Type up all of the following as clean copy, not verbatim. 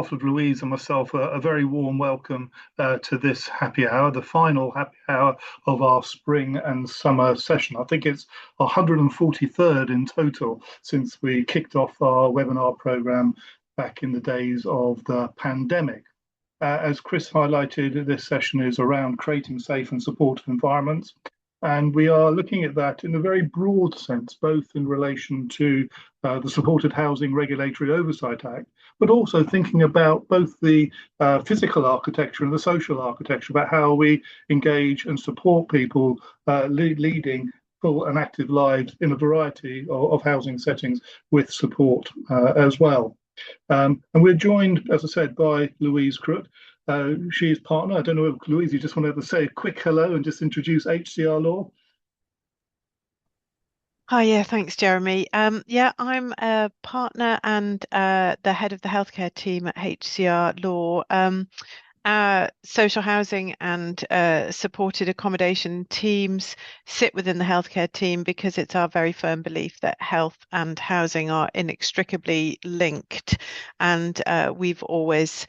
behalf of Louise and myself, a very warm welcome to this happy hour, the final happy hour of our spring and summer session. I think it's 143rd in total since we kicked off our webinar program back in the days of the pandemic. As Chris highlighted, this session is around creating safe and supportive environments. And we are looking at that in a very broad sense, both in relation to the Supported Housing Regulatory Oversight Act, but also thinking about both the physical architecture and the social architecture, about how we engage and support people leading full and active lives in a variety of housing settings with support as well. And we're joined, as I said, by Louise Crook. She's partner. I don't know if Louise, you just want to say a quick hello and just introduce HCR Law. Hi, yeah, thanks, Jeremy. Yeah, I'm a partner and the head of the healthcare team at HCR Law. Our social housing and supported accommodation teams sit within the healthcare team because it's our very firm belief that health and housing are inextricably linked, and we've always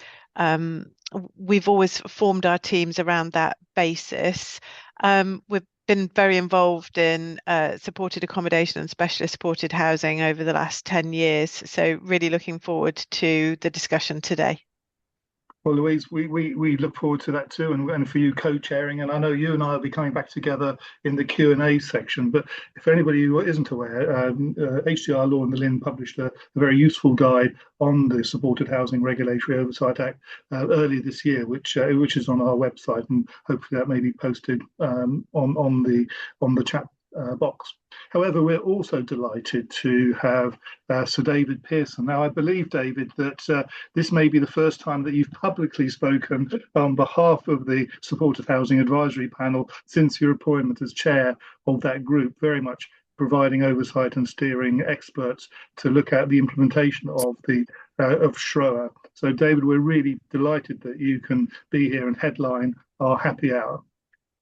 formed our teams around that basis. We've been very involved in supported accommodation and specialist supported housing over the last 10 years. So really looking forward to the discussion today. Well, Louise, we look forward to that too, and for you co-chairing. And I know you and I will be coming back together in the Q&A section. But if anybody who isn't aware, HCR Law and the LIN published a very useful guide on the Supported Housing Regulatory Oversight Act earlier this year, which is on our website, and hopefully that may be posted on the chat box. However, we're also delighted to have Sir David Pearson. Now, I believe, David, that this may be the first time that you've publicly spoken on behalf of the Supported Housing Advisory Panel since your appointment as chair of that group, very much providing oversight and steering experts to look at the implementation of SHROA. So, David, we're really delighted that you can be here and headline our happy hour.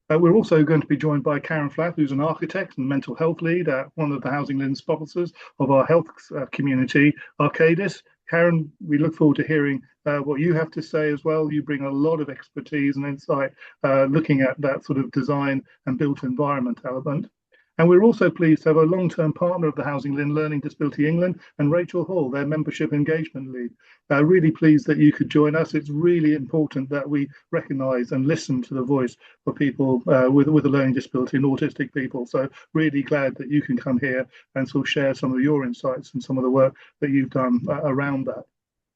We're also going to be joined by Karen Flatt, who's an architect and mental health lead at one of the Housing LIN sponsors of our health community, Arcadis. Karen, we look forward to hearing what you have to say as well. You bring a lot of expertise and insight looking at that sort of design and built environment element. And we're also pleased to have a long-term partner of the Housing LIN, Learning Disability England, and Rachael Hall, their membership engagement lead. Really pleased that you could join us. It's really important that we recognise and listen to the voice for people with a learning disability and autistic people. So really glad that you can come here and sort of share some of your insights and some of the work that you've done around that.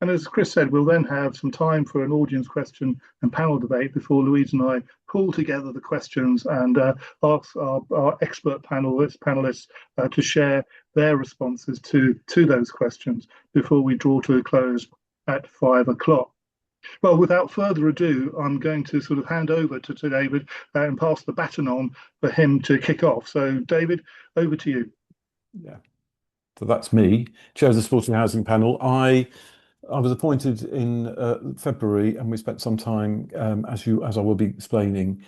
And as Chris said, we'll then have some time for an audience question and panel debate before Louise and I pull together the questions and ask our expert panelists to share their responses to those questions before we draw to a close at 5 o'clock. Well, without further ado, I'm going to sort of hand over to David and pass the baton on for him to kick off. So, David, over to you. Yeah, so that's me, chair of the Supported Housing Panel. I was appointed in February, and we spent some time, as I will be explaining,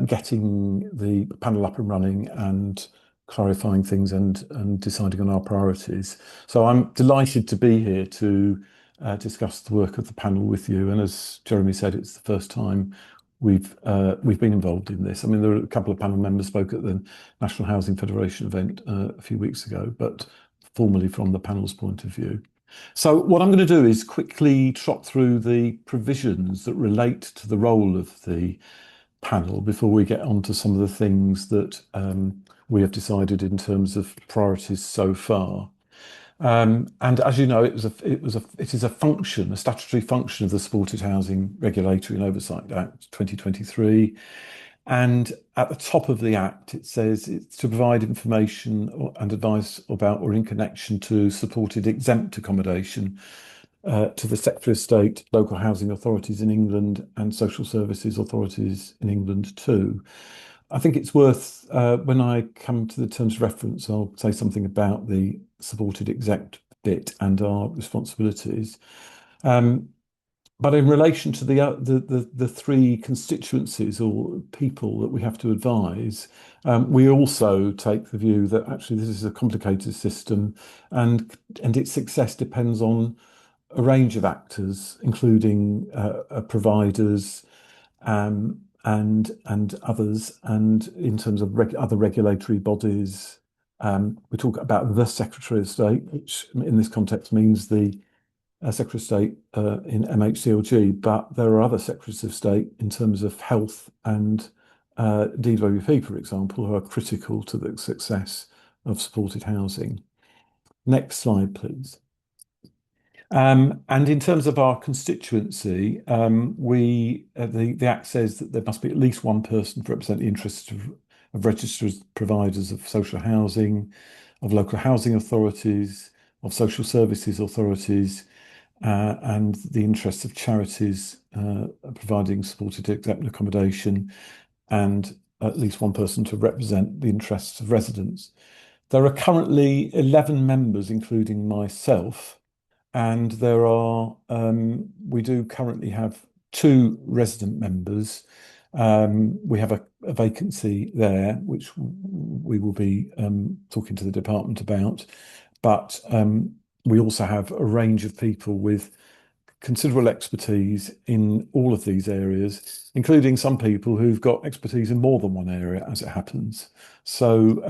getting the panel up and running and clarifying things and deciding on our priorities. So I'm delighted to be here to discuss the work of the panel with you. And as Jeremy said, it's the first time we've been involved in this. I mean, there were a couple of panel members spoke at the National Housing Federation event a few weeks ago, but formally from the panel's point of view. So what I'm going to do is quickly trot through the provisions that relate to the role of the panel before we get on to some of the things that we have decided in terms of priorities so far. And as you know, it is a function, a statutory function of the Supported Housing Regulatory and Oversight Act 2023. And at the top of the Act, it says it's to provide information and advice about or in connection to supported exempt accommodation to the Secretary of State, local housing authorities in England and social services authorities in England too. I think it's worth, when I come to the terms of reference, I'll say something about the supported exempt bit and our responsibilities. But in relation to the three constituencies or people that we have to advise, we also take the view that actually this is a complicated system and its success depends on a range of actors, including providers and others, and in terms of other regulatory bodies. We talk about the Secretary of State, which in this context means the Secretary of State in MHCLG, but there are other Secretaries of State in terms of health and DWP, for example, who are critical to the success of supported housing. Next slide, please. And in terms of our constituency, the Act says that there must be at least one person to represent the interests of registered providers of social housing, of local housing authorities, of social services authorities, and the interests of charities providing supported accommodation, and at least one person to represent the interests of residents. There are currently 11 members, including myself, and we do currently have 2 resident members. We have a vacancy there, which we will be talking to the department about, but we also have a range of people with considerable expertise in all of these areas, including some people who've got expertise in more than one area, as it happens. So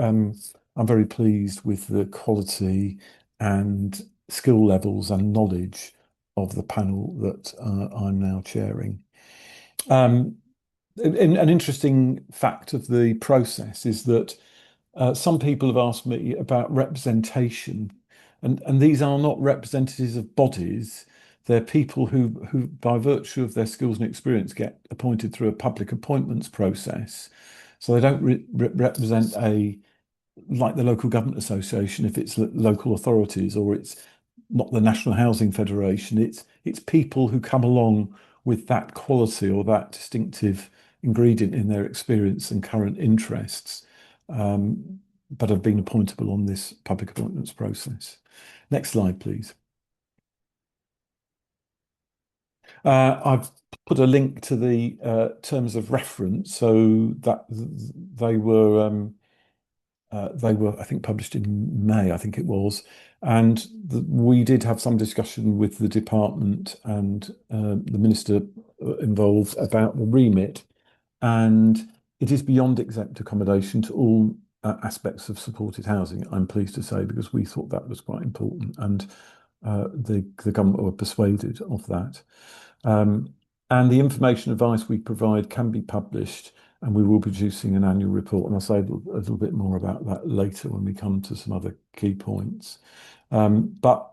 I'm very pleased with the quality and skill levels and knowledge of the panel that I'm now chairing. An interesting fact of the process is that some people have asked me about representation, and these are not representatives of bodies. They're people who, by virtue of their skills and experience, get appointed through a public appointments process. So they don't represent like the local government association if it's local authorities, or it's not the National Housing Federation. It's people who come along with that quality or that distinctive ingredient in their experience and current interests, but have been appointable on this public appointments process. Next slide, please. I've put a link to the terms of reference, so that they were, I think, published in May, I think it was, and we did have some discussion with the department and the minister involved about the remit, and it is beyond exempt accommodation to all aspects of supported housing, I'm pleased to say, because we thought that was quite important, and the government were persuaded of that. And the information advice we provide can be published, and we will be producing an annual report. And I'll say a little bit more about that later when we come to some other key points. But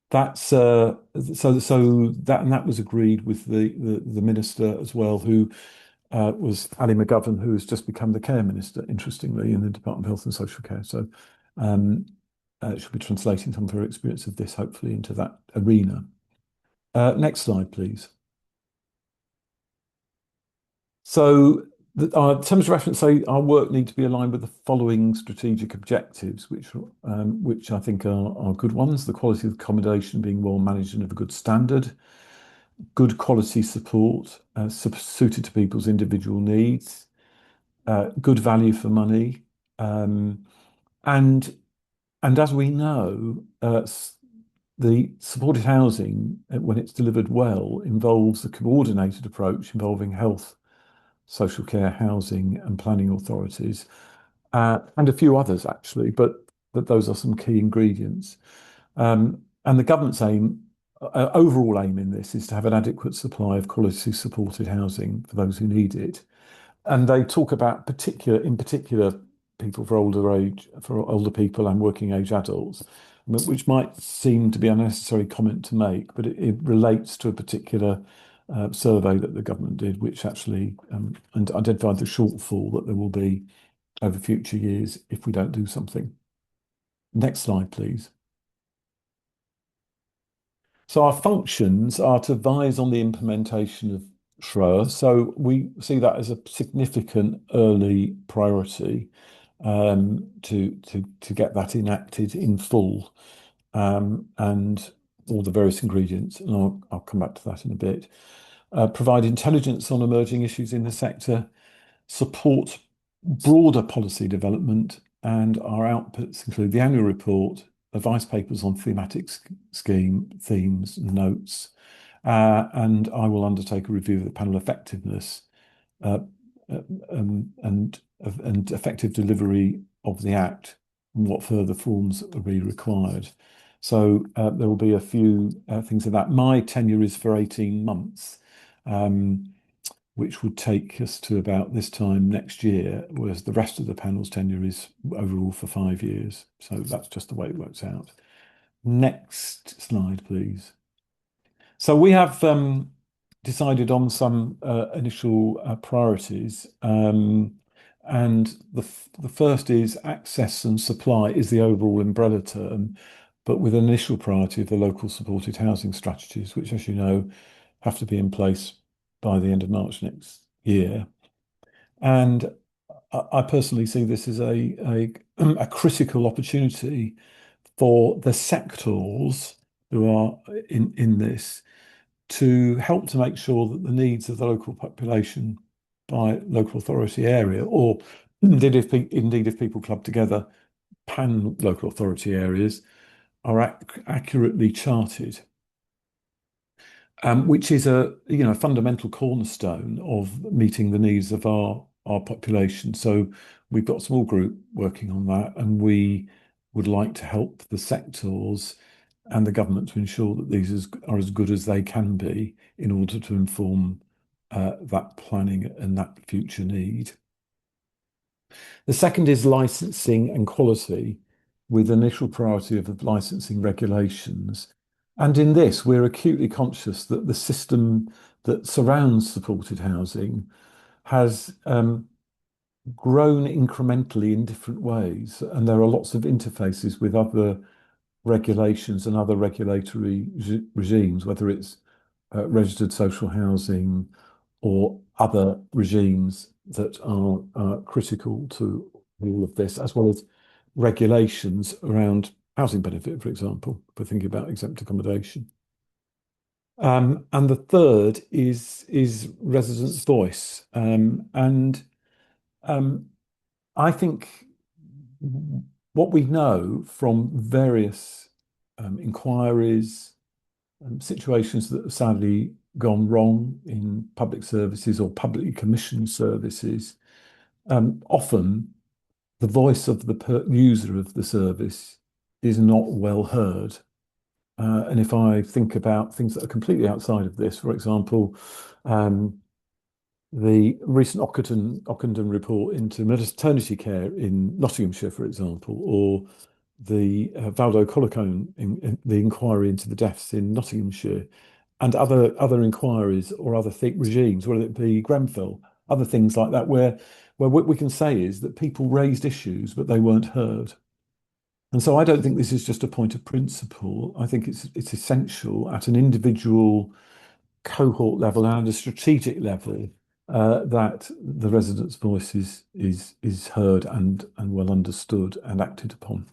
that's so that was agreed with the minister as well, who was Ali McGovern, who has just become the care minister, interestingly, in the Department of Health and Social Care. So she'll be translating some of her experience of this, hopefully, into that arena. Next slide, please. So our terms of reference say our work need to be aligned with the following strategic objectives, which I think are good ones: the quality of accommodation being well managed and of a good standard, good quality support suited to people's individual needs, good value for money, and as we know, the supported housing, when it's delivered well, involves a coordinated approach involving health, social care, housing and planning authorities, and a few others actually, but those are some key ingredients. And the government's overall aim in this is to have an adequate supply of quality supported housing for those who need it. And they talk about in particular people for older people and working age adults, which might seem to be an unnecessary comment to make, but it relates to a particular survey that the government did, which actually identified the shortfall that there will be over future years if we don't do something. Next slide, please. So our functions are to advise on the implementation of HCR. So we see that as a significant early priority to get that enacted in full, and all the various ingredients, and I'll come back to that in a bit. Provide intelligence on emerging issues in the sector, support broader policy development, and our outputs include the annual report, advice papers on thematic scheme themes and notes, and I will undertake a review of the panel effectiveness uh, and effective delivery of the Act and what further forms will be required. So there will be a few things of that. My tenure is for 18 months, which would take us to about this time next year, whereas the rest of the panel's tenure is overall for 5 years. So that's just the way it works out. Next slide, please. So we have decided on some initial priorities. And the first is access and supply is the overall umbrella term, but with an initial priority of the local supported housing strategies, which, as you know, have to be in place by the end of March next year. And I personally see this as a critical opportunity for the sectors who are in this to help to make sure that the needs of the local population by local authority area, or indeed if people club together pan local authority areas, are accurately charted, which is a fundamental cornerstone of meeting the needs of our population. So we've got a small group working on that, and we would like to help the sectors and the government to ensure that these are as good as they can be in order to inform that planning and that future need. The second is licensing and quality, with initial priority of the licensing regulations. And in this, we're acutely conscious that the system that surrounds supported housing has grown incrementally in different ways, and there are lots of interfaces with other regulations and other regulatory regimes, whether it's registered social housing or other regimes that are critical to all of this, as well as regulations around housing benefit, for example, if we're thinking about exempt accommodation. And the third is residents' voice. I think what we know from various inquiries, situations that have sadly gone wrong in public services or publicly commissioned services, often the voice of the user of the service is not well heard. And if I think about things that are completely outside of this, for example, the recent Ockenden report into maternity care in Nottinghamshire, for example, or the Valdo Colocone the inquiry into the deaths in Nottinghamshire, and other inquiries or other regimes, whether it be Grenfell, other things like that, where what we can say is that people raised issues, but they weren't heard. And so I don't think this is just a point of principle. I think it's essential at an individual cohort level and a strategic level that the residents' voice is heard and well understood and acted upon.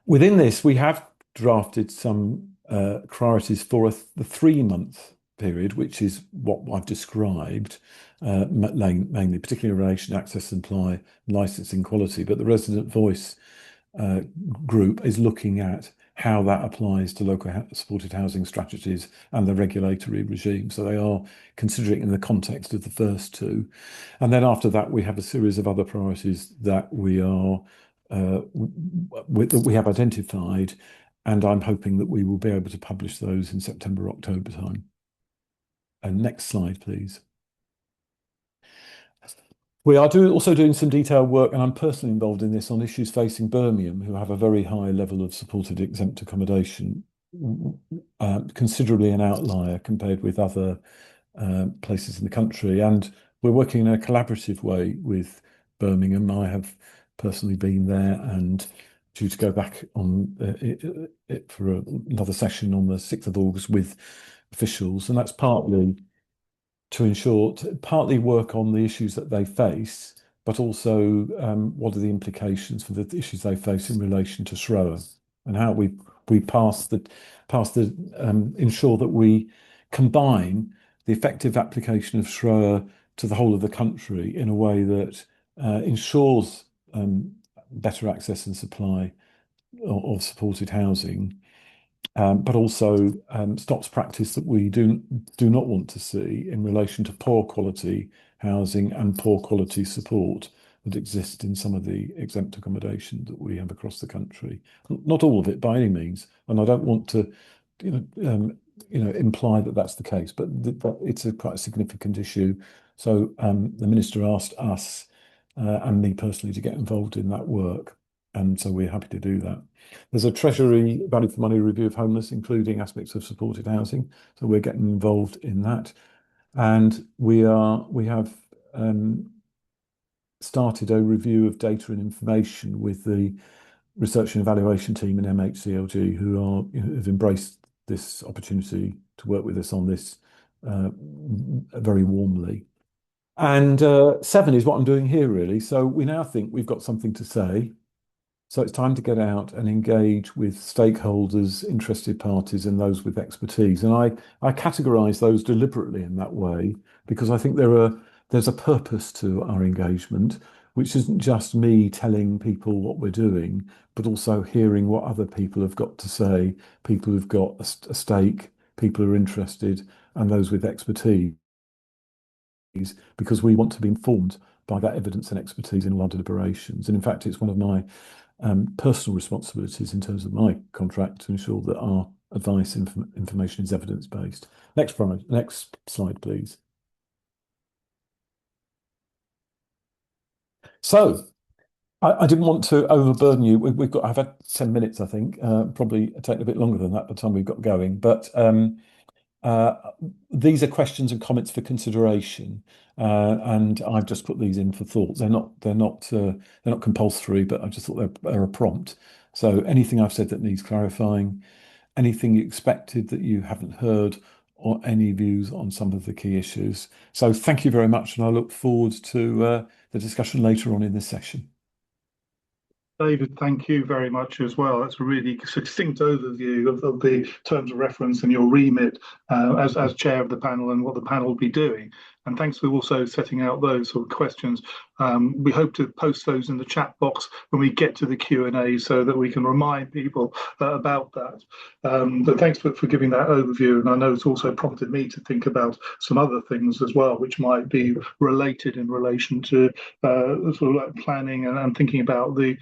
Within this, we have drafted some priorities for the 3-month period, which is what I've described, mainly, particularly in relation to access, supply, licensing, quality. But the resident voice group is looking at how that applies to local supported housing strategies and the regulatory regime. So they are considering it in the context of the first two. And then after that, we have a series of other priorities that we have identified, and I'm hoping that we will be able to publish those in September, October time. And next slide, please. We are also doing some detailed work, and I'm personally involved in this, on issues facing Birmingham, who have a very high level of supported exempt accommodation, considerably an outlier compared with other places in the country. And we're working in a collaborative way with Birmingham. I have personally been there and due to go back on it for another session on the 6th of August with officials, and that's partly to ensure, partly work on the issues that they face, but also what are the implications for the issues they face in relation to SROA, and how we ensure that we combine the effective application of SROA to the whole of the country in a way that ensures better access and supply of supported housing, but also stops practice that we do not want to see in relation to poor quality housing and poor quality support that exists in some of the exempt accommodation that we have across the country. Not all of it by any means, and I don't want to, imply that that's the case, but it's quite a significant issue. So the minister asked us and me personally to get involved in that work, and so we're happy to do that. There's a Treasury value for money review of homeless, including aspects of supported housing, so we're getting involved in that, and we have started a review of data and information with the research and evaluation team in MHCLG, who have embraced this opportunity to work with us on this very warmly. And 7 is what I'm doing here, really. So we now think we've got something to say. So it's time to get out and engage with stakeholders, interested parties, and those with expertise. And I categorize those deliberately in that way because I think there's a purpose to our engagement, which isn't just me telling people what we're doing, but also hearing what other people have got to say, people who've got a stake, people who are interested, and those with expertise, because we want to be informed by that evidence and expertise in our deliberations. And in fact, it's one of my personal responsibilities in terms of my contract to ensure that our advice information is evidence-based. Next slide, please. So I didn't want to overburden you. I've had 10 minutes, I think, probably take a bit longer than that by the time we've got going. But these are questions and comments for consideration, and I've just put these in for thought. They're not compulsory, but I just thought they're a prompt. So anything I've said that needs clarifying, anything you expected that you haven't heard, or any views on some of the key issues. So thank you very much, and I look forward to the discussion later on in this session. David, thank you very much as well. That's a really succinct overview of the terms of reference and your remit as chair of the panel and what the panel will be doing. And thanks for also setting out those sort of questions. We hope to post those in the chat box when we get to the Q&A so that we can remind people about that. But thanks for giving that overview. And I know it's also prompted me to think about some other things as well, which might be related in relation to sort of like planning and thinking about where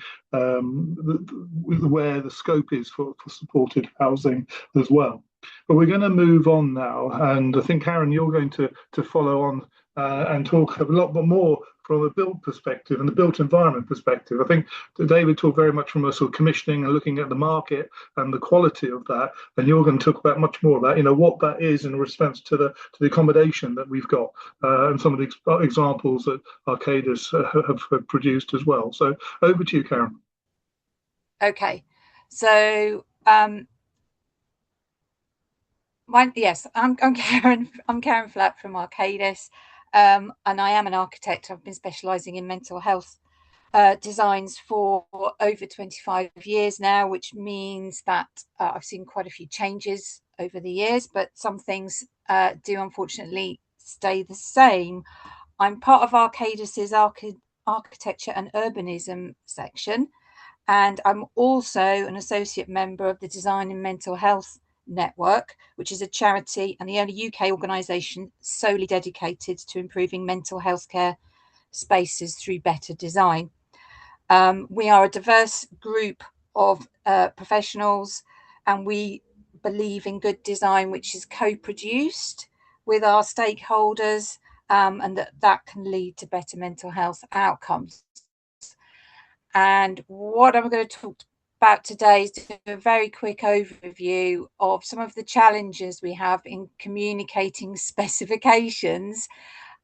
the scope is for supported housing as well. But we're going to move on now, and I think Karen, you're going to follow on and talk a lot more from a built perspective and the built environment perspective. I think David talked very much from a sort of commissioning and looking at the market and the quality of that, and you're going to talk about much more of that, what that is in response to the accommodation that we've got and some of the examples that Arcadis have produced as well. So over to you, Karen. Okay, so I'm Karen. I'm Karen Flatt from Arcadis, and I am an architect. I've been specialising in mental health designs for over 25 years now, which means that I've seen quite a few changes over the years, but some things do unfortunately stay the same. I'm part of Arcadis's architecture and urbanism section, and I'm also an associate member of the Design and Mental Health Network, which is a charity and the only UK organisation solely dedicated to improving mental health care spaces through better design. We are a diverse group of professionals, and we believe in good design, which is co-produced with our stakeholders, and that can lead to better mental health outcomes. And what I'm going to talk about today is to do a very quick overview of some of the challenges we have in communicating specifications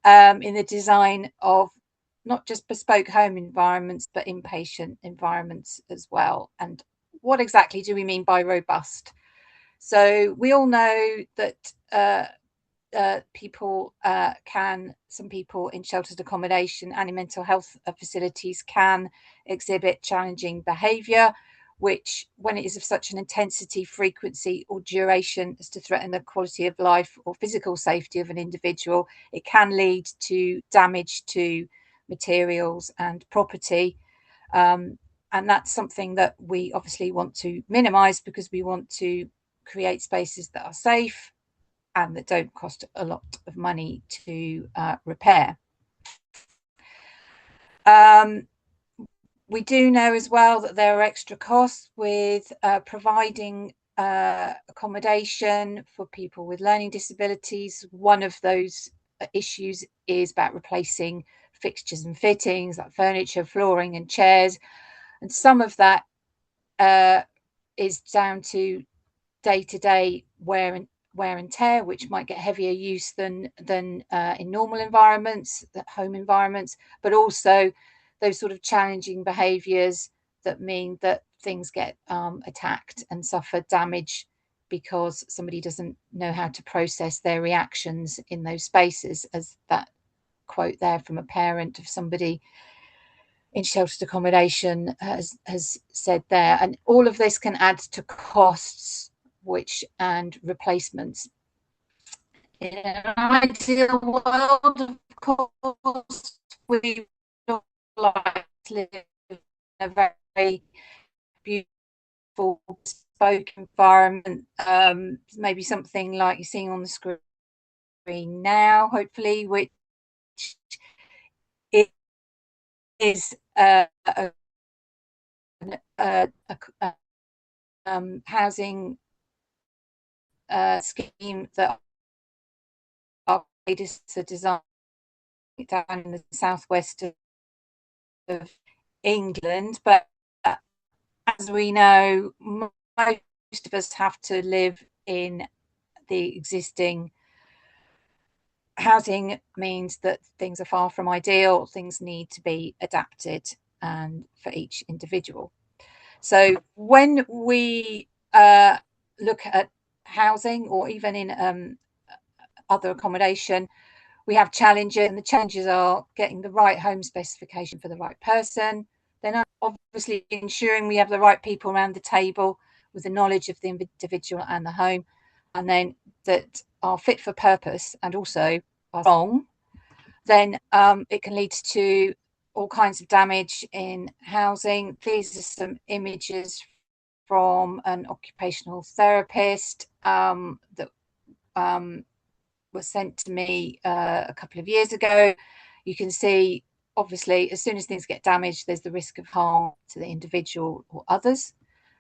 in the design of not just bespoke home environments, but inpatient environments as well. And what exactly do we mean by robust? So we all know that some people in sheltered accommodation and in mental health facilities can exhibit challenging behaviour, which, when it is of such an intensity, frequency or duration as to threaten the quality of life or physical safety of an individual, it can lead to damage to materials and property. And And that's something that we obviously want to minimize, because we want to create spaces that are safe and that don't cost a lot of money to repair. We do know as well that there are extra costs with providing accommodation for people with learning disabilities. One of those issues is about replacing fixtures and fittings like furniture, flooring and chairs. And some of that is down to day-to-day wear and tear, which might get heavier use than in normal environments, home environments, but also those sort of challenging behaviours that mean that things get attacked and suffer damage because somebody doesn't know how to process their reactions in those spaces, as that quote there from a parent of somebody in sheltered accommodation has said there. And all of this can add to costs and replacements. In an ideal world, of course, we would like to live in a very beautiful, bespoke environment, maybe something like you're seeing on the screen now, hopefully, which is housing scheme that Arcadis are designing down in the southwest of England. But as we know, most of us have to live in the existing housing. Means that things are far from ideal. Things need to be adapted and for each individual. So when we look at housing, or even in other accommodation, we have challenges, and the challenges are getting the right home specification for the right person, then obviously ensuring we have the right people around the table with the knowledge of the individual and the home, and then that are fit for purpose and also are wrong, then it can lead to all kinds of damage in housing. These are some images from an occupational therapist that was sent to me a couple of years ago. You can see, obviously, as soon as things get damaged, there's the risk of harm to the individual or others.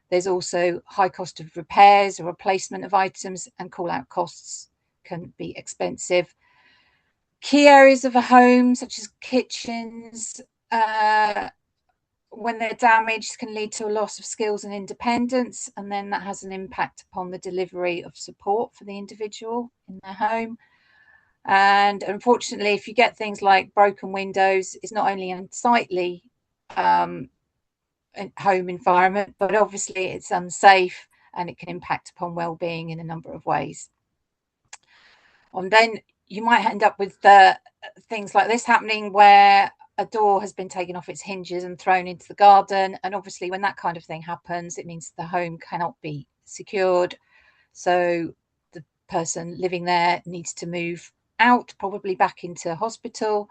There's also high cost of repairs or replacement of items, and call-out costs can be expensive. Key areas of a home, such as kitchens, when they're damaged, can lead to a loss of skills and independence, and then that has an impact upon the delivery of support for the individual in their home. And unfortunately, if you get things like broken windows, it's not only unsightly home environment, but obviously it's unsafe, and it can impact upon well-being in a number of ways. And then you might end up with things like this happening, where a door has been taken off its hinges and thrown into the garden. And obviously when that kind of thing happens, it means the home cannot be secured. So the person living there needs to move out, probably back into hospital.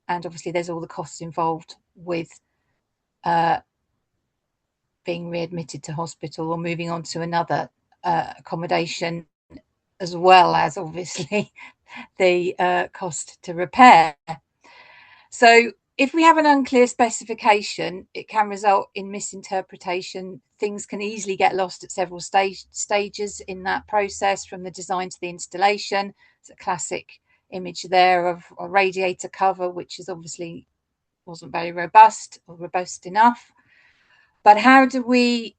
And obviously there's all the costs involved with being readmitted to hospital or moving on to another accommodation, as well as obviously the cost to repair. So if we have an unclear specification, it can result in misinterpretation. Things can easily get lost at several stages in that process, from the design to the installation. It's a classic image there of a radiator cover, which is obviously wasn't very robust or robust enough. But how do we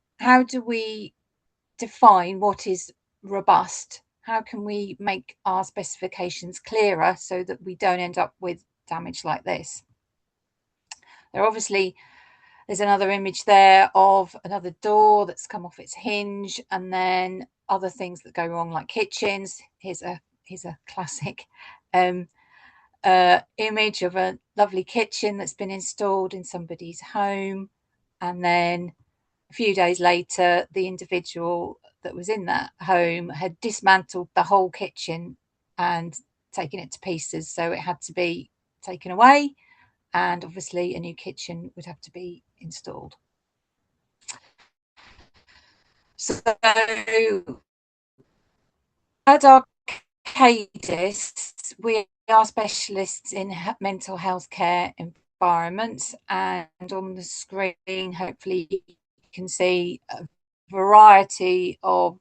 define what is robust? How can we make our specifications clearer so that we don't end up with damage like this? There's another image there of another door that's come off its hinge, and then other things that go wrong, like kitchens. Here's a classic image of a lovely kitchen that's been installed in somebody's home, and then a few days later, the individual that was in that home had dismantled the whole kitchen and taken it to pieces, so it had to be taken away, and obviously a new kitchen would have to be installed. So at Arcadis, we are specialists in mental health care environments, and on the screen, hopefully you can see a variety of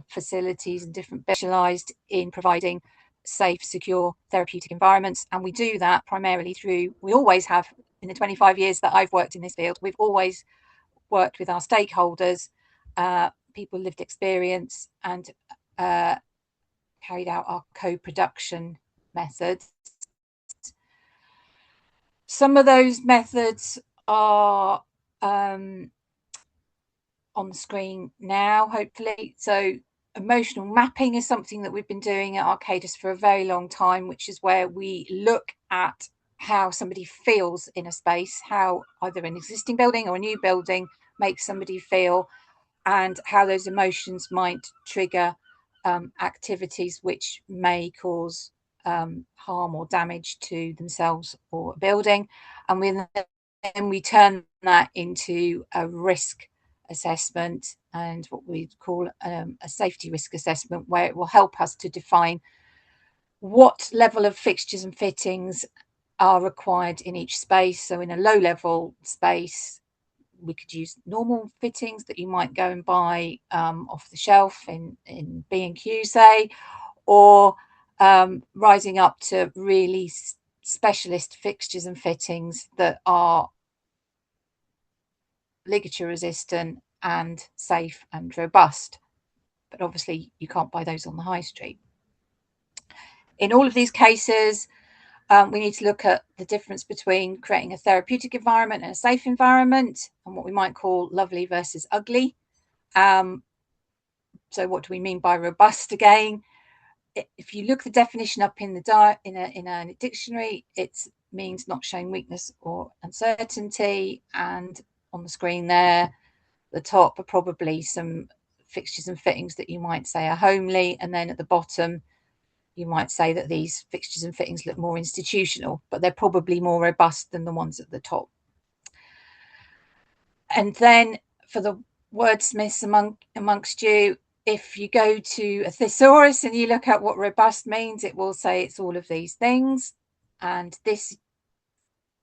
facilities and different specialised in providing safe, secure therapeutic environments. And we do that primarily through, we always have, in the 25 years that I've worked in this field, we've always worked with our stakeholders, people lived experience, and carried out our co-production methods. Some of those methods are on the screen now, hopefully. So emotional mapping is something that we've been doing at Arcadis for a very long time, which is where we look at how somebody feels in a space, how either an existing building or a new building makes somebody feel, and how those emotions might trigger activities which may cause harm or damage to themselves or a building. And then we turn that into a risk assessment and what we call a safety risk assessment, where it will help us to define what level of fixtures and fittings are required in each space. So in a low level space, we could use normal fittings that you might go and buy off the shelf in B&Q, say, or rising up to really specialist fixtures and fittings that are ligature resistant and safe and robust. But obviously you can't buy those on the high street. In all of these cases, we need to look at the difference between creating a therapeutic environment and a safe environment, and what we might call lovely versus ugly. So what do we mean by robust again? If you look the definition up in the in a dictionary, it means not showing weakness or uncertainty. And on the screen there, the top are probably some fixtures and fittings that you might say are homely, and then at the bottom you might say that these fixtures and fittings look more institutional, but they're probably more robust than the ones at the top. And then for the wordsmiths amongst you, if you go to a thesaurus and you look at what robust means, it will say it's all of these things. And this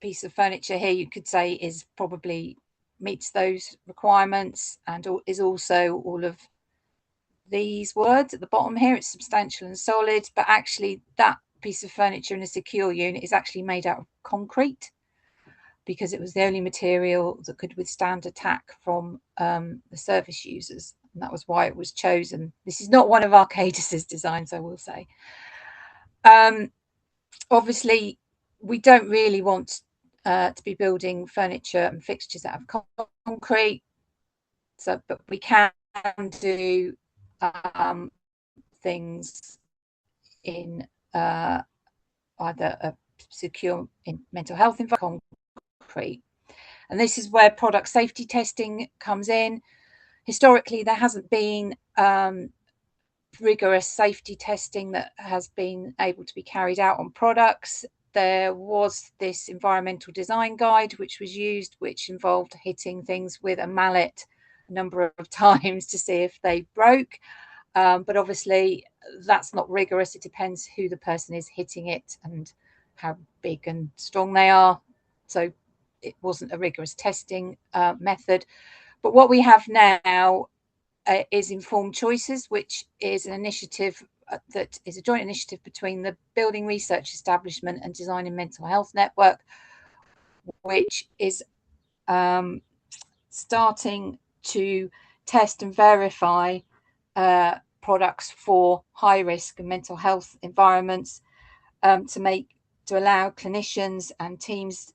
piece of furniture here, you could say, is probably meets those requirements and is also all of these words at the bottom here. It's substantial and solid, but actually that piece of furniture in a secure unit is actually made out of concrete, because it was the only material that could withstand attack from the service users, and that was why it was chosen. This is not one of Arcadis's designs, I will say. Obviously, we don't really want to be building furniture and fixtures out of concrete, so but we can do things in either a secure mental health environment, concrete. And this is where product safety testing comes in. Historically, there hasn't been rigorous safety testing that has been able to be carried out on products. There was this environmental design guide which was used, which involved hitting things with a mallet a number of times to see if they broke. But obviously that's not rigorous. It depends who the person is hitting it and how big and strong they are. So it wasn't a rigorous testing method. But what we have now is Informed Choices, which is an initiative that is a joint initiative between the Building Research Establishment and Design and Mental Health Network, which is starting to test and verify products for high risk and mental health environments, to allow clinicians and teams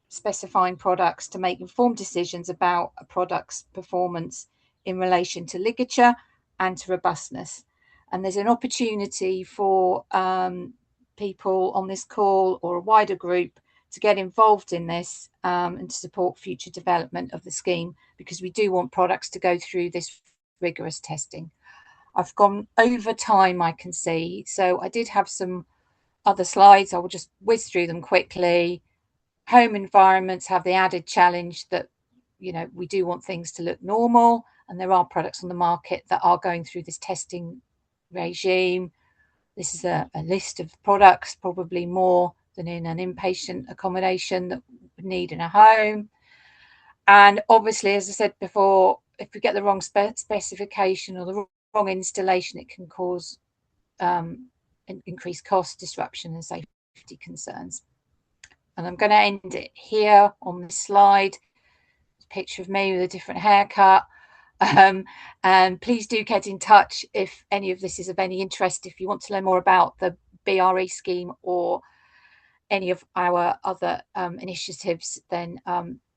specifying products to make informed decisions about a product's performance in relation to ligature and to robustness. And there's an opportunity for people on this call or a wider group to get involved in this and to support future development of the scheme, because we do want products to go through this rigorous testing. I've gone over time, I can see, so I did have some other slides. I will just whiz through them quickly. Home environments have the added challenge that, you know, we do want things to look normal, and there are products on the market that are going through this testing regime. This is a list of products, probably more than in an inpatient accommodation that would need in a home. And obviously, as I said before, if we get the wrong specification or the wrong installation, it can cause increased cost, disruption and safety concerns. And I'm going to end it here on this slide. A picture of me with a different haircut. And please do get in touch if any of this is of any interest. If you want to learn more about the BRE scheme or any of our other initiatives, then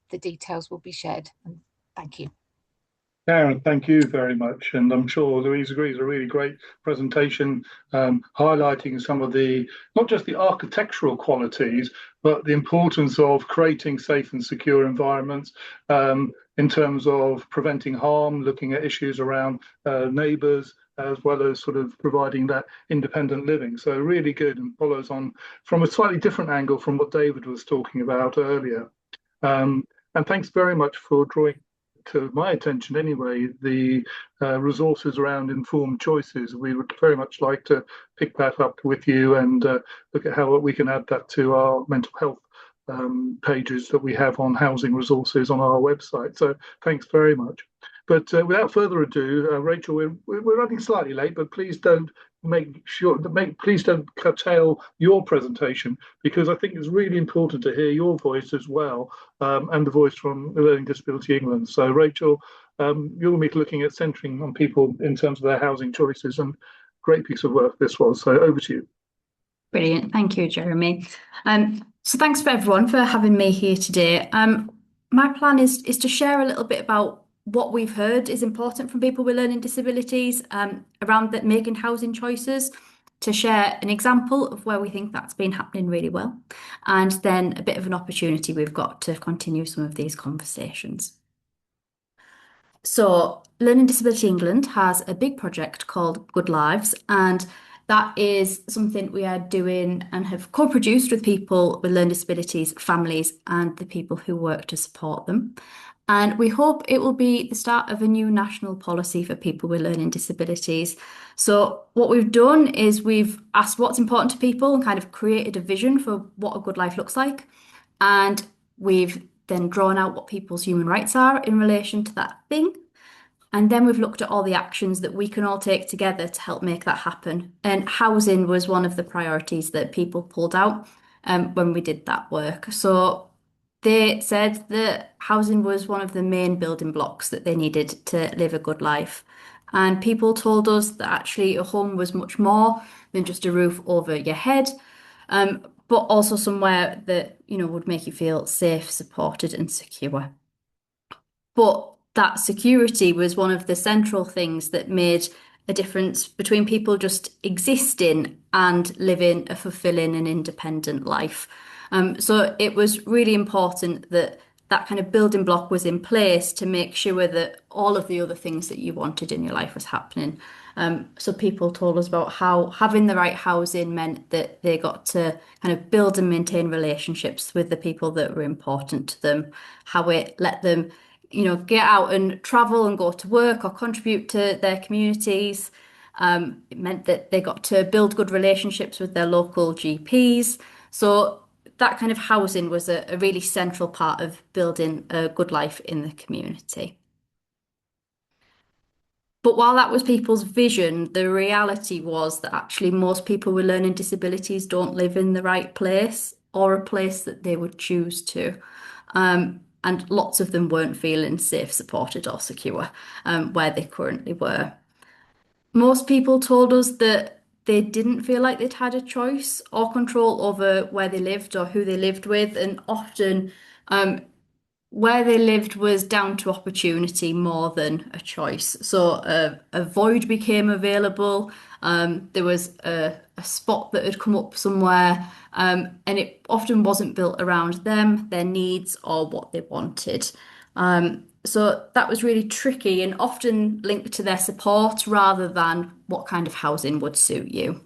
the details will be shared. And thank you. Karen, thank you very much. And I'm sure Louise agrees, a really great presentation highlighting some of the, not just the architectural qualities, but the importance of creating safe and secure environments in terms of preventing harm, looking at issues around neighbours, as well as sort of providing that independent living. So really good, and follows on from a slightly different angle from what David was talking about earlier. And thanks very much for drawing to my attention anyway, the resources around informed choices. We would very much like to pick that up with you and look at how we can add that to our mental health pages that we have on housing resources on our website. So thanks very much. But without further ado, Rachel, we're running slightly late, but please don't please don't curtail your presentation, because I think it's really important to hear your voice as well, and the voice from Learning Disability England. So Rachel, you'll be looking at centering on people in terms of their housing choices, and great piece of work this was. So over to you. Brilliant. Thank you, Jeremy. So thanks for everyone for having me here today. My plan is to share a little bit about what we've heard is important from people with learning disabilities around that making housing choices, to share an example of where we think that's been happening really well, and then a bit of an opportunity we've got to continue some of these conversations. So Learning Disability England has a big project called Good Lives, and that is something we are doing and have co-produced with people with learning disabilities, families, and the people who work to support them. And we hope it will be the start of a new national policy for people with learning disabilities. So what we've done is we've asked what's important to people and kind of created a vision for what a good life looks like. And we've then drawn out what people's human rights are in relation to that thing. And then we've looked at all the actions that we can all take together to help make that happen. And housing was one of the priorities that people pulled out when we did that work. So they said that housing was one of the main building blocks that they needed to live a good life. And people told us that actually a home was much more than just a roof over your head, but also somewhere that, would make you feel safe, supported, and secure. But that security was one of the central things that made a difference between people just existing and living a fulfilling and independent life. So it was really important that that kind of building block was in place to make sure that all of the other things that you wanted in your life was happening. So people told us about how having the right housing meant that they got to kind of build and maintain relationships with the people that were important to them, how it let them, get out and travel and go to work or contribute to their communities. It meant that they got to build good relationships with their local GPs. So that kind of housing was a really central part of building a good life in the community. But while that was people's vision, the reality was that actually most people with learning disabilities don't live in the right place or a place that they would choose to. And lots of them weren't feeling safe, supported, or secure where they currently were. Most people told us that they didn't feel like they'd had a choice or control over where they lived or who they lived with, and often where they lived was down to opportunity more than a choice. So a void became available. There was a spot that had come up somewhere, and it often wasn't built around them, their needs, or what they wanted. So that was really tricky and often linked to their support rather than what kind of housing would suit you.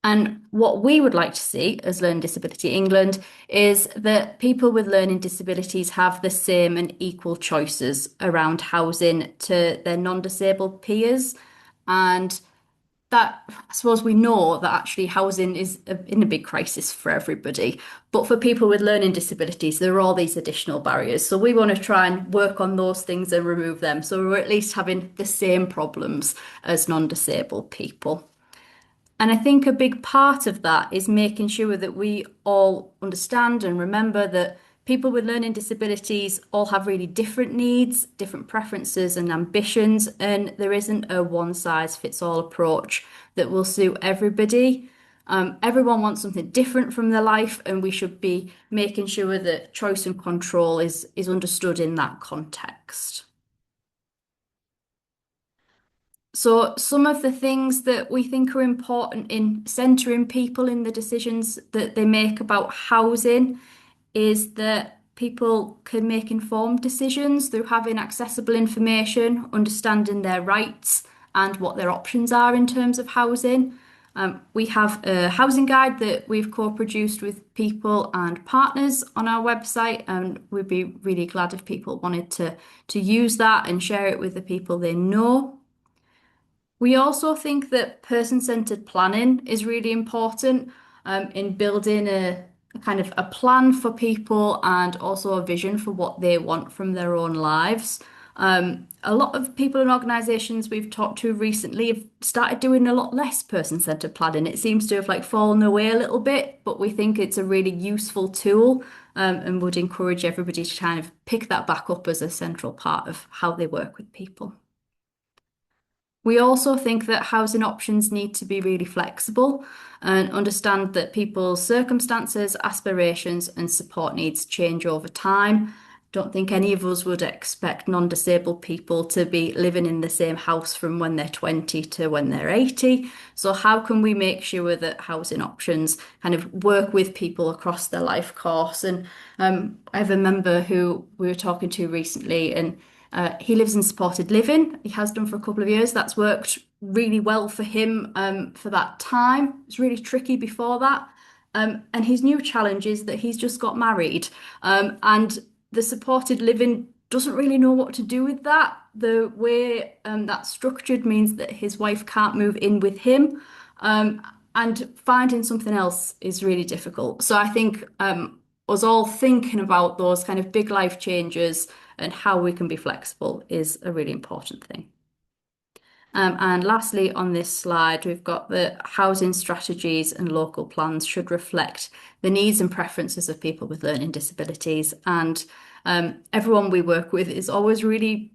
And what we would like to see as Learning Disability England is that people with learning disabilities have the same and equal choices around housing to their non-disabled peers. And that, I suppose we know that actually housing is in a big crisis for everybody. But for people with learning disabilities, there are all these additional barriers. So we want to try and work on those things and remove them. So we're at least having the same problems as non-disabled people. And I think a big part of that is making sure that we all understand and remember that people with learning disabilities all have really different needs, different preferences and ambitions, and there isn't a one-size-fits-all approach that will suit everybody. Everyone wants something different from their life, and we should be making sure that choice and control is understood in that context. So some of the things that we think are important in centering people in the decisions that they make about housing is that people can make informed decisions through having accessible information, understanding their rights and what their options are in terms of housing. We have a housing guide that we've co-produced with people and partners on our website, and we'd be really glad if people wanted to use that and share it with the people they know. We also think that person-centered planning is really important in building a kind of a plan for people and also a vision for what they want from their own lives. A lot of people and organisations we've talked to recently have started doing a lot less person-centered planning. It seems to have like fallen away a little bit, but we think it's a really useful tool and would encourage everybody to kind of pick that back up as a central part of how they work with people. We also think that housing options need to be really flexible and understand that people's circumstances, aspirations, and support needs change over time. Don't think any of us would expect non-disabled people to be living in the same house from when they're 20 to when they're 80. So how can we make sure that housing options kind of work with people across their life course? And I have a member who we were talking to recently, and he lives in supported living. He has done for a couple of years. That's worked really well for him for that time. It was really tricky before that. And his new challenge is that he's just got married. And the supported living doesn't really know what to do with that. The way that's structured means that his wife can't move in with him. And finding something else is really difficult. So I think us all thinking about those kind of big life changes and how we can be flexible is a really important thing. And lastly, on this slide, we've got the housing strategies and local plans should reflect the needs and preferences of people with learning disabilities. And everyone we work with is always really,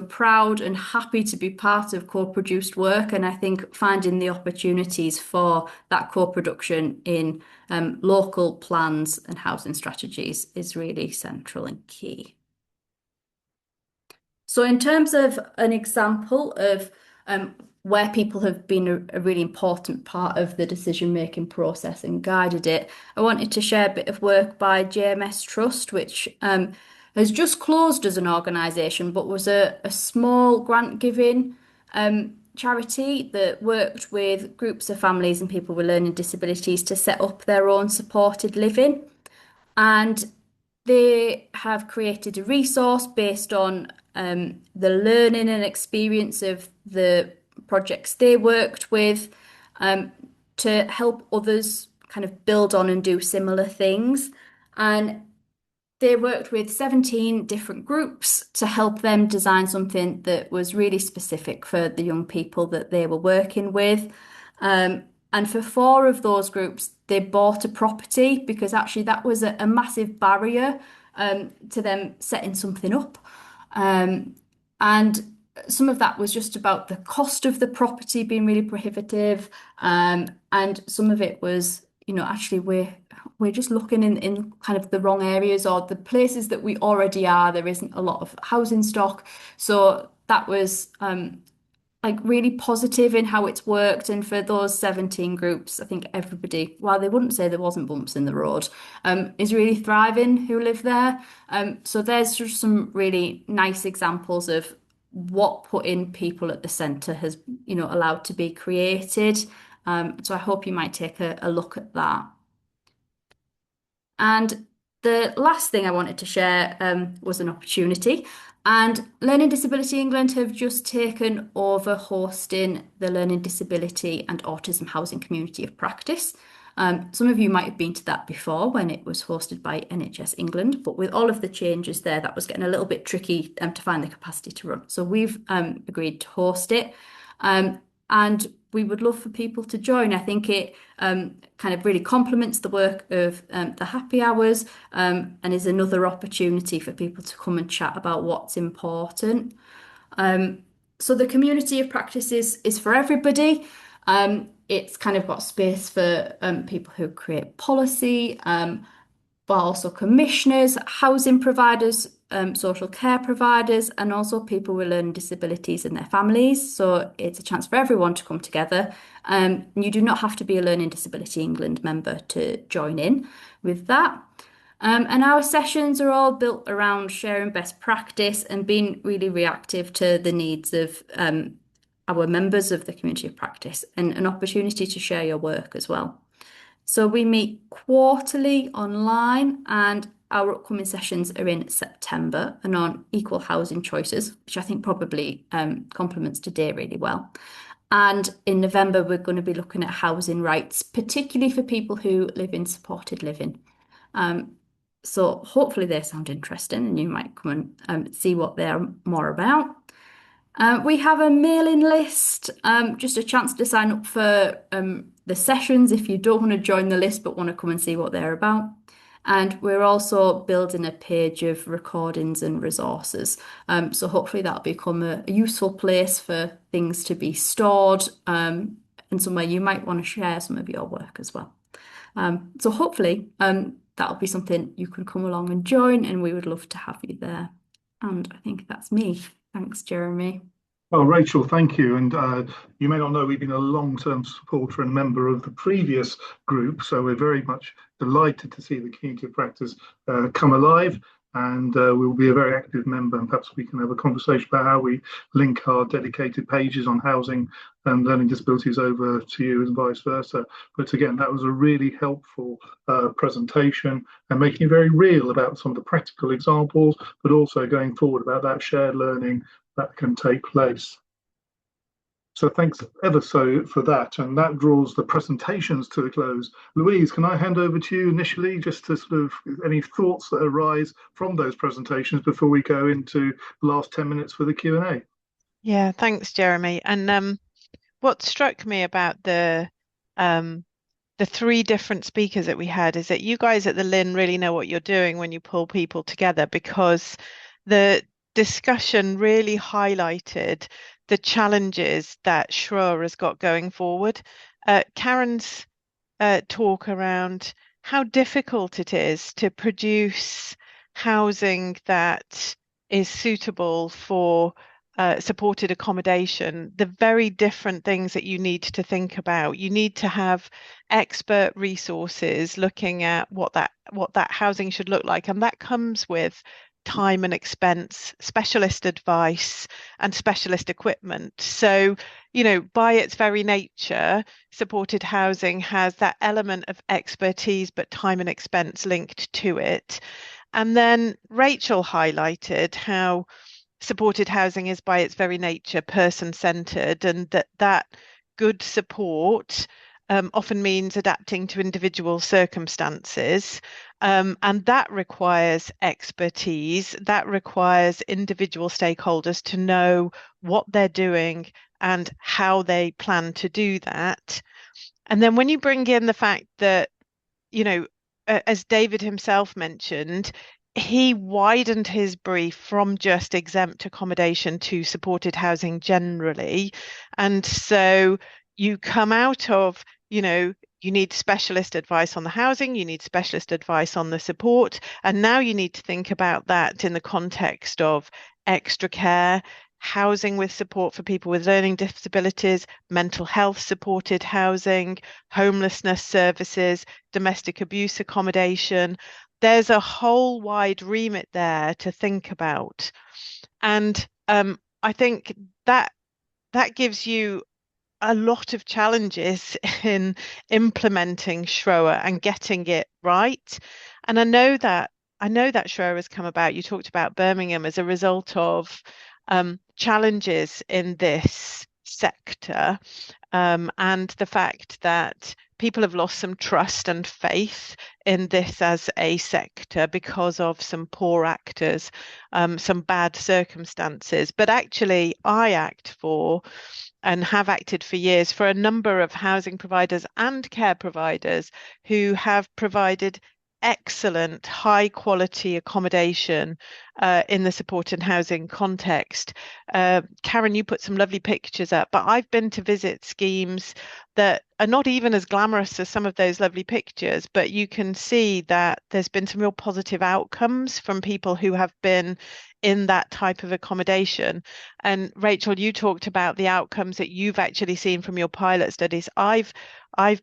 proud and happy to be part of co-produced work. And I think finding the opportunities for that co-production in local plans and housing strategies is really central and key. So in terms of an example of where people have been a really important part of the decision-making process and guided it, I wanted to share a bit of work by JMS Trust, which has just closed as an organisation, but was a small grant-giving charity that worked with groups of families and people with learning disabilities to set up their own supported living. And they have created a resource based on the learning and experience of the projects they worked with to help others kind of build on and do similar things. And they worked with 17 different groups to help them design something that was really specific for the young people that they were working with. And for 4 of those groups, they bought a property because actually that was a massive barrier to them setting something up. And some of that was just about the cost of the property being really prohibitive. And some of it was, actually we're just looking in kind of the wrong areas or the places that we already are. There isn't a lot of housing stock. So that was like really positive in how it's worked. And for those 17 groups, I think everybody, while they wouldn't say there wasn't bumps in the road, is really thriving who live there. So there's just some really nice examples of what putting people at the centre has, allowed to be created. So I hope you might take a look at that. And the last thing I wanted to share was an opportunity. And Learning Disability England have just taken over hosting the Learning Disability and Autism Housing Community of Practice. Some of you might have been to that before when it was hosted by NHS England, but with all of the changes there, that was getting a little bit tricky to find the capacity to run. So we've agreed to host it. And we would love for people to join. I think it kind of really complements the work of the happy hours and is another opportunity for people to come and chat about what's important. So the community of practice is for everybody. It's kind of got space for people who create policy, but also commissioners, housing providers, social care providers, and also people with learning disabilities and their families. So it's a chance for everyone to come together. You do not have to be a Learning Disability England member to join in with that. And our sessions are all built around sharing best practice and being really reactive to the needs of our members of the community of practice, and an opportunity to share your work as well. So we meet quarterly online, and our upcoming sessions are in September and on equal housing choices, which I think probably complements today really well. And in November, we're going to be looking at housing rights, particularly for people who live in supported living. So hopefully they sound interesting and you might come and see what they're more about. We have a mailing list, just a chance to sign up for the sessions if you don't want to join the list but want to come and see what they're about. And we're also building a page of recordings and resources. So hopefully that'll become a useful place for things to be stored and somewhere you might want to share some of your work as well. So hopefully that'll be something you can come along and join, and we would love to have you there. And I think that's me. Thanks, Jeremy. Well, Rachel, thank you. And you may not know, we've been a long-term supporter and member of the previous group, so we're very much delighted to see the community of practice come alive. And we'll be a very active member, and perhaps we can have a conversation about how we link our dedicated pages on housing and learning disabilities over to you and vice versa. But again, that was a really helpful presentation and making it very real about some of the practical examples, but also going forward about that shared learning that can take place. So thanks ever so for that, and that draws the presentations to a close. Louise, can I hand over to you initially, just to sort of any thoughts that arise from those presentations before we go into the last 10 minutes for the Q&A? Yeah, thanks, Jeremy. And what struck me about the three different speakers that we had is that you guys at the LIN really know what you're doing when you pull people together, because the discussion really highlighted the challenges that SHRA has got going forward. Karen's talk around how difficult it is to produce housing that is suitable for supported accommodation, the very different things that you need to think about. You need to have expert resources looking at what that housing should look like, and that comes with time and expense, specialist advice, and specialist equipment. So, you know, by its very nature, supported housing has that element of expertise, but time and expense linked to it. And then Rachael highlighted how supported housing is by its very nature person-centered, and that good support often means adapting to individual circumstances, and that requires expertise, that requires individual stakeholders to know what they're doing and how they plan to do that. And then when you bring in the fact that, you know, as David himself mentioned, he widened his brief from just exempt accommodation to supported housing generally. And so you come out of, you know, you need specialist advice on the housing, you need specialist advice on the support, and now you need to think about that in the context of extra care, housing with support for people with learning disabilities, mental health supported housing, homelessness services, domestic abuse accommodation. There's a whole wide remit there to think about. And I think that gives you a lot of challenges in implementing Schroer and getting it right. And I know that Schroer has come about. You talked about Birmingham as a result of challenges in this sector, and the fact that people have lost some trust and faith in this as a sector because of some poor actors, some bad circumstances. But actually, I act for and have acted for years for a number of housing providers and care providers who have provided excellent high quality accommodation in the supported housing context. Karen, you put some lovely pictures up, but I've been to visit schemes that are not even as glamorous as some of those lovely pictures, but you can see that there's been some real positive outcomes from people who have been in that type of accommodation. And Rachael, you talked about the outcomes that you've actually seen from your pilot studies. I've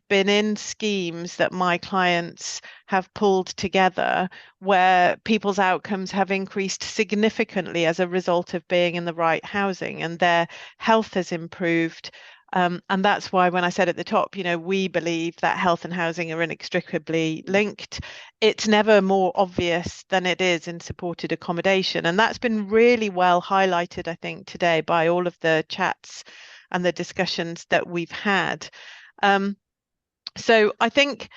been in schemes that my clients have pulled together where people's outcomes have increased significantly as a result of being in the right housing, and their health has improved. And that's why when I said at the top, we believe that health and housing are inextricably linked. It's never more obvious than it is in supported accommodation. And that's been really well highlighted, I think, today by all of the chats and the discussions that we've had. So I think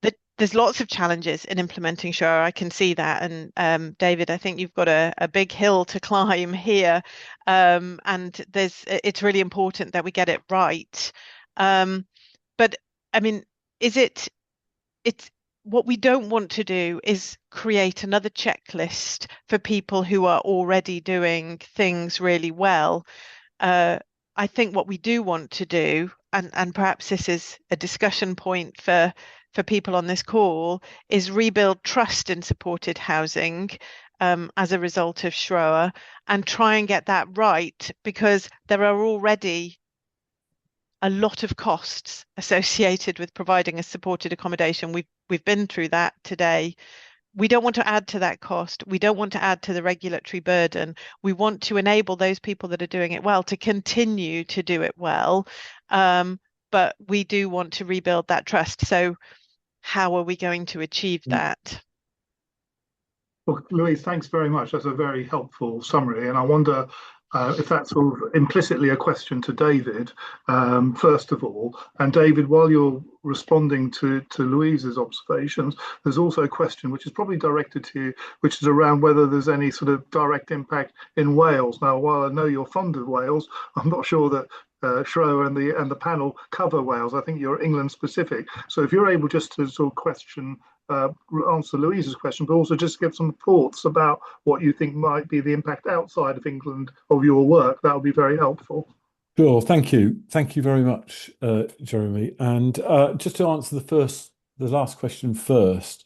that there's lots of challenges in implementing Schroer. I can see that. And David, I think you've got a big hill to climb here. And it's really important that we get it right. But I mean, it's what we don't want to do is create another checklist for people who are already doing things really well. I think what we do want to do, and perhaps this is a discussion point for people on this call, is rebuild trust in supported housing as a result of Schroer, and try and get that right, because there are already a lot of costs associated with providing a supported accommodation. We've been through that today. We don't want to add to that cost. We don't want to add to the regulatory burden. We want to enable those people that are doing it well to continue to do it well. But we do want to rebuild that trust. So how are we going to achieve that? Well, Louise, thanks very much. That's a very helpful summary. And I wonder if that's sort of implicitly a question to David, first of all. And David, while you're responding to Louise's observations, there's also a question which is probably directed to you, which is around whether there's any sort of direct impact in Wales. Now, while I know you're fond of Wales, I'm not sure that Schroer and the panel cover Wales. I think you're England specific. So if you're able just to sort of answer Louise's question, but also just give some thoughts about what you think might be the impact outside of England of your work, that would be very helpful. Sure, thank you very much, Jeremy. And just to answer the last question first,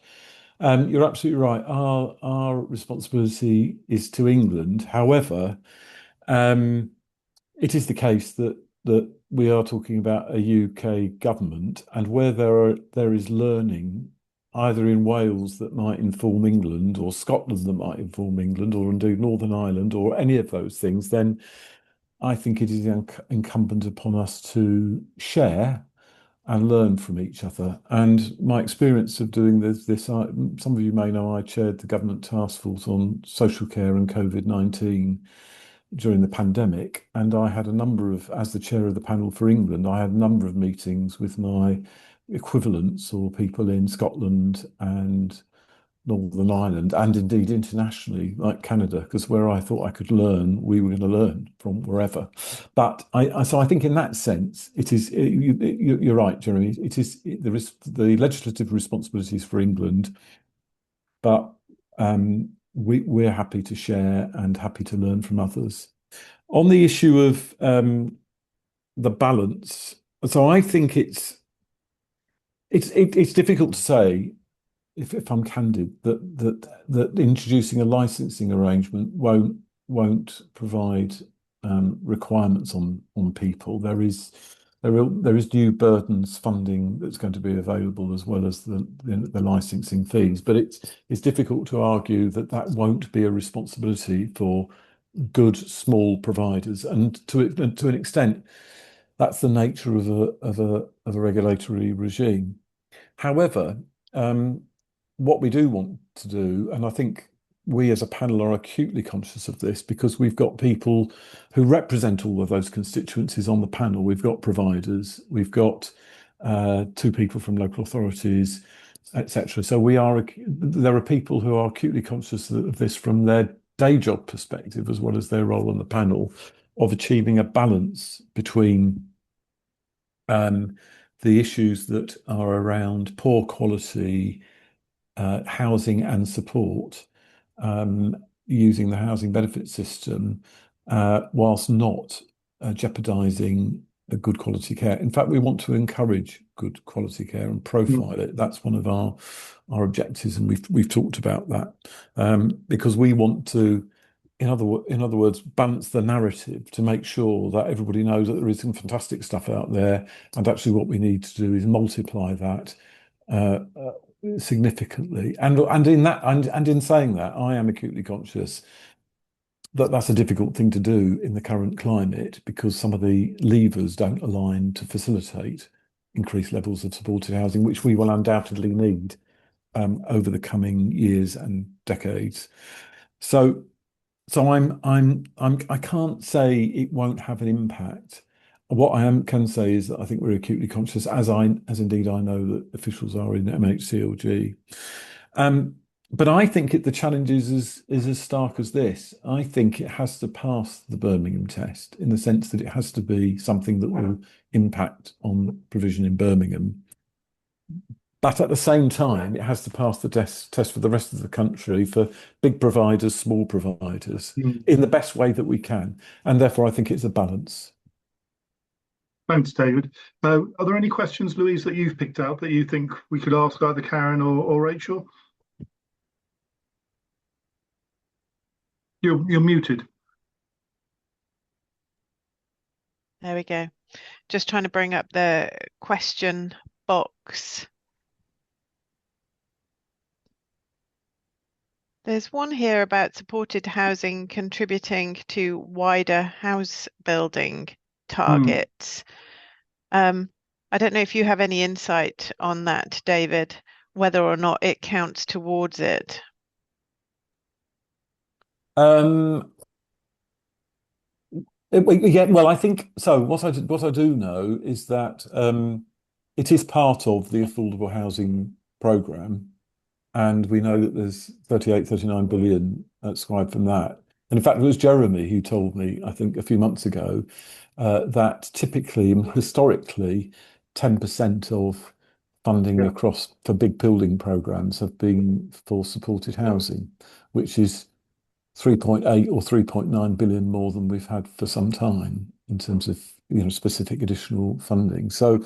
you're absolutely right. Our responsibility is to England. However, it is the case that we are talking about a UK government, and where there is learning either in Wales that might inform England, or Scotland that might inform England, or indeed Northern Ireland, or any of those things, then I think it is incumbent upon us to share and learn from each other. And my experience of doing this, some of you may know I chaired the government task force on social care and COVID-19 during the pandemic, and I had as the chair of the panel for England, I had a number of meetings with my equivalents or people in Scotland and Northern Ireland, and indeed internationally, like Canada, because where I thought I could learn, we were going to learn from wherever. But so I think in that sense, it is. You're right, Jeremy. The legislative responsibilities for England, but we're happy to share and happy to learn from others. On the issue of the balance, so I think it's difficult to say, if I'm candid, that introducing a licensing arrangement won't provide requirements on people. There is new burdens funding that's going to be available, as well as the licensing fees. But it's difficult to argue that won't be a responsibility for good small providers, and to an extent, That's the nature of a regulatory regime. However, what we do want to do, and I think we as a panel are acutely conscious of this because we've got people who represent all of those constituencies on the panel. We've got providers, we've got 2 people from local authorities, etc. So there are people who are acutely conscious of this from their day job perspective, as well as their role on the panel, of achieving a balance between the issues that are around poor quality housing and support, using the housing benefit system, whilst not jeopardising a good quality care. In fact, we want to encourage good quality care and profile it. That's one of our objectives, and we've talked about that because we want to, in other words, balance the narrative to make sure that everybody knows that there is some fantastic stuff out there, and actually what we need to do is multiply that significantly. And in saying that, I am acutely conscious that that's a difficult thing to do in the current climate because some of the levers don't align to facilitate increased levels of supported housing, which we will undoubtedly need over the coming years and decades. So I can't say it won't have an impact. What I can say is that I think we're acutely conscious, as indeed I know that officials are in MHCLG. But I think the challenge is as stark as this. I think it has to pass the Birmingham test in the sense that it has to be something that will impact on provision in Birmingham. But at the same time, it has to pass the test for the rest of the country, for big providers, small providers, in the best way that we can. And therefore, I think it's a balance. Thanks, David. Are there any questions, Louise, that you've picked out that you think we could ask either Karen or Rachel? You're muted. There we go. Just trying to bring up the question box. There's one here about supported housing contributing to wider house building targets. I don't know if you have any insight on that, David, whether or not it counts towards it. Yeah, well, I think so. What I do know is that it is part of the affordable housing programme, and we know that there's 39 billion ascribed from that. And in fact, it was Jeremy who told me, I think a few months ago, that typically, historically, 10% of funding across for big building programmes have been for supported housing, which is 3.8 or 3.9 billion more than we've had for some time in terms of specific additional funding. So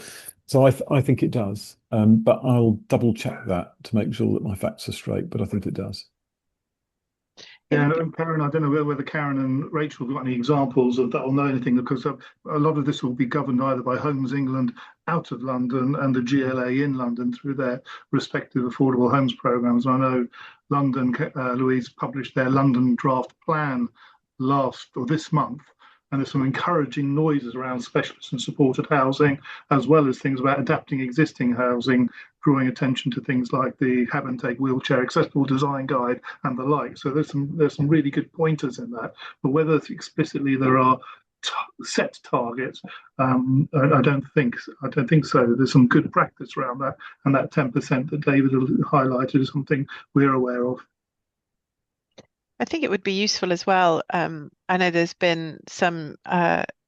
I think it does, but I'll double check that to make sure that my facts are straight. But I think it does. Yeah, and Karen, I don't know whether Karen and Rachel have got any examples of that or know anything, because a lot of this will be governed either by Homes England out of London and the GLA in London through their respective affordable homes programmes. I know London, Louise, published their London draft plan this month, and there's some encouraging noises around specialist and supported housing, as well as things about adapting existing housing, drawing attention to things like the Have and Take wheelchair accessible design guide and the like. So there's some really good pointers in that. But whether explicitly there are set targets, I don't think so. There's some good practice around that, and that 10% that David highlighted is something we're aware of. I think it would be useful as well. I know there's been some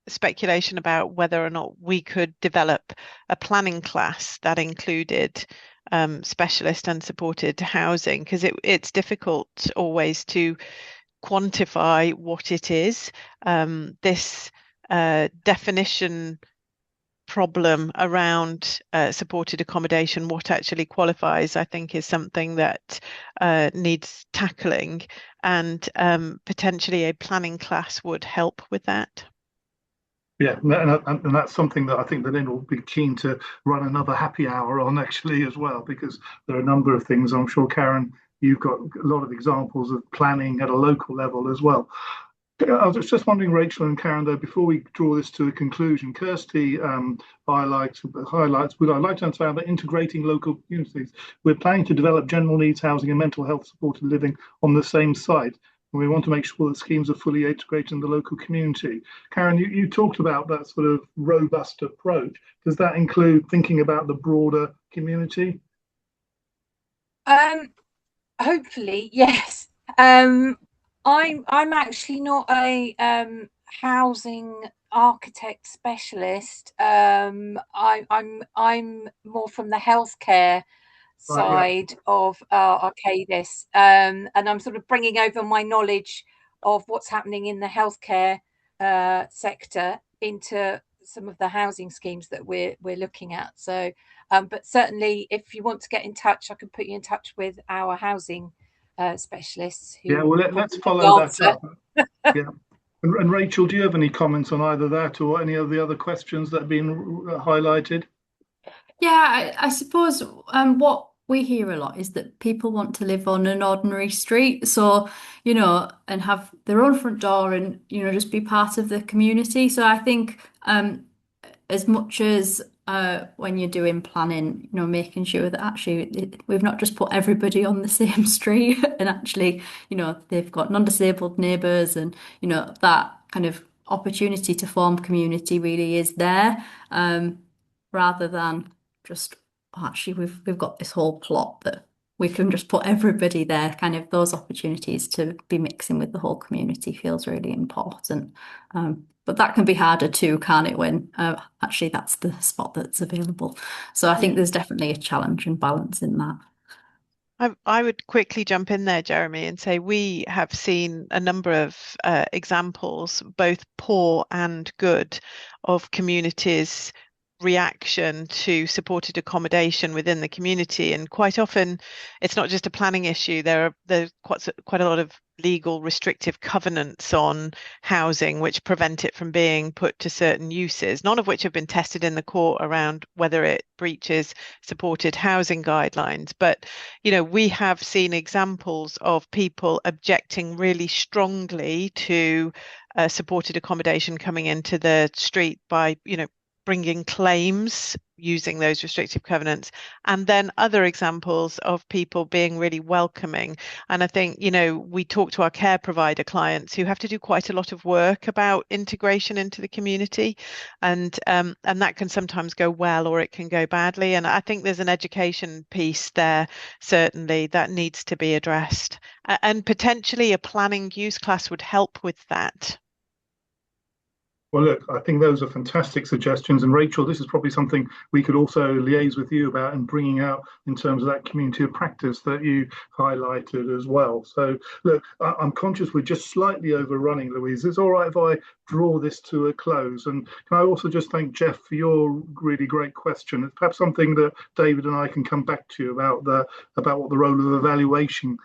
speculation about whether or not we could develop a planning class that included specialist and supported housing, because it's difficult always to quantify what it is. This definition problem around supported accommodation, what actually qualifies, I think is something that needs tackling, and potentially a planning class would help with that. Yeah, and that's something that I think that Lynn will be keen to run another happy hour on actually as well, because there are a number of things. I'm sure, Karen, you've got a lot of examples of planning at a local level as well. I was just wondering, Rachel and Karen, though, before we draw this to a conclusion, Kirsty highlights, would I like to understand that integrating local communities, we're planning to develop general needs housing and mental health supported living on the same site. And we want to make sure that schemes are fully integrated in the local community. Karen, you talked about that sort of robust approach. Does that include thinking about the broader community? Hopefully, yes. I'm actually not a housing architect specialist. I'm more from the healthcare side of Arcadis, and I'm sort of bringing over my knowledge of what's happening in the healthcare sector into some of the housing schemes that we're looking at. So, but certainly, if you want to get in touch, I can put you in touch with our housing specialists. Who well, let's follow that up. Yeah. And Rachel, do you have any comments on either that or any of the other questions that have been highlighted? Yeah, I suppose what we hear a lot is that people want to live on an ordinary street, so and have their own front door and just be part of the community. So I think as much as when you're doing planning, making sure that actually we've not just put everybody on the same street, and actually they've got non-disabled neighbours, and that kind of opportunity to form community really is there, rather than just actually we've got this whole plot that we can just put everybody there. Kind of those opportunities to be mixing with the whole community feels really important. But that can be harder too, can't it, when actually that's the spot that's available. So I think there's definitely a challenge and balance in that. I would quickly jump in there, Jeremy, and say we have seen a number of examples, both poor and good, of communities' reaction to supported accommodation within the community. And quite often it's not just a planning issue. There's quite a lot of legal restrictive covenants on housing which prevent it from being put to certain uses, none of which have been tested in the court around whether it breaches supported housing guidelines. But we have seen examples of people objecting really strongly to supported accommodation coming into the street by bringing claims using those restrictive covenants, and then other examples of people being really welcoming. And I think, we talk to our care provider clients who have to do quite a lot of work about integration into the community, and that can sometimes go well or it can go badly. And I think there's an education piece there, certainly, that needs to be addressed. And potentially a planning use class would help with that. Well, look, I think those are fantastic suggestions. And Rachel, this is probably something we could also liaise with you about and bringing out in terms of that community of practice that you highlighted as well. So, look, I'm conscious we're just slightly overrunning, Louise. It's all right if I draw this to a close. And can I also just thank Jeff for your really great question? It's perhaps something that David and I can come back to you about what the role of evaluation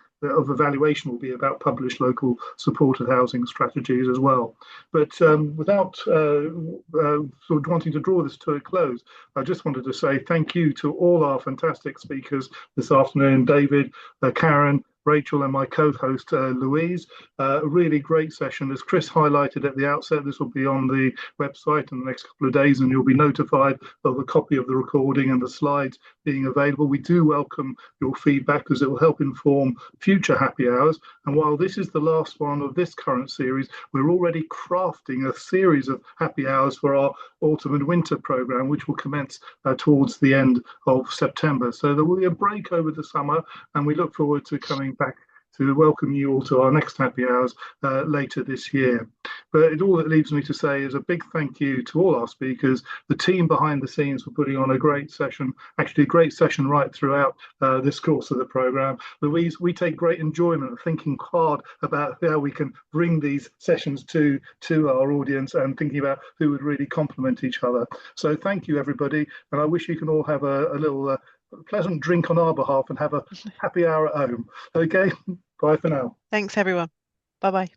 will be about published local supported housing strategies as well. But without sort of wanting to draw this to a close, I just wanted to say thank you to all our fantastic speakers this afternoon, David, Karen, Rachel, and my co-host Louise. A really great session. As Chris highlighted at the outset, this will be on the website in the next couple of days, and you'll be notified of a copy of the recording and the slides being available. We do welcome your feedback, as it will help inform future happy hours. And while this is the last one of this current series, we're already crafting a series of happy hours for our autumn and winter programme, which will commence towards the end of September. So there will be a break over the summer, and we look forward to coming back to welcome you all to our next happy hours later this year. But all that leaves me to say is a big thank you to all our speakers, the team behind the scenes for putting on a great session, actually a great session right throughout this course of the programme. Louise, we take great enjoyment thinking hard about how we can bring these sessions to our audience and thinking about who would really complement each other. So thank you, everybody, and I wish you can all have a little pleasant drink on our behalf and have a happy hour at home. Okay, bye for now. Thanks, everyone. Bye-bye.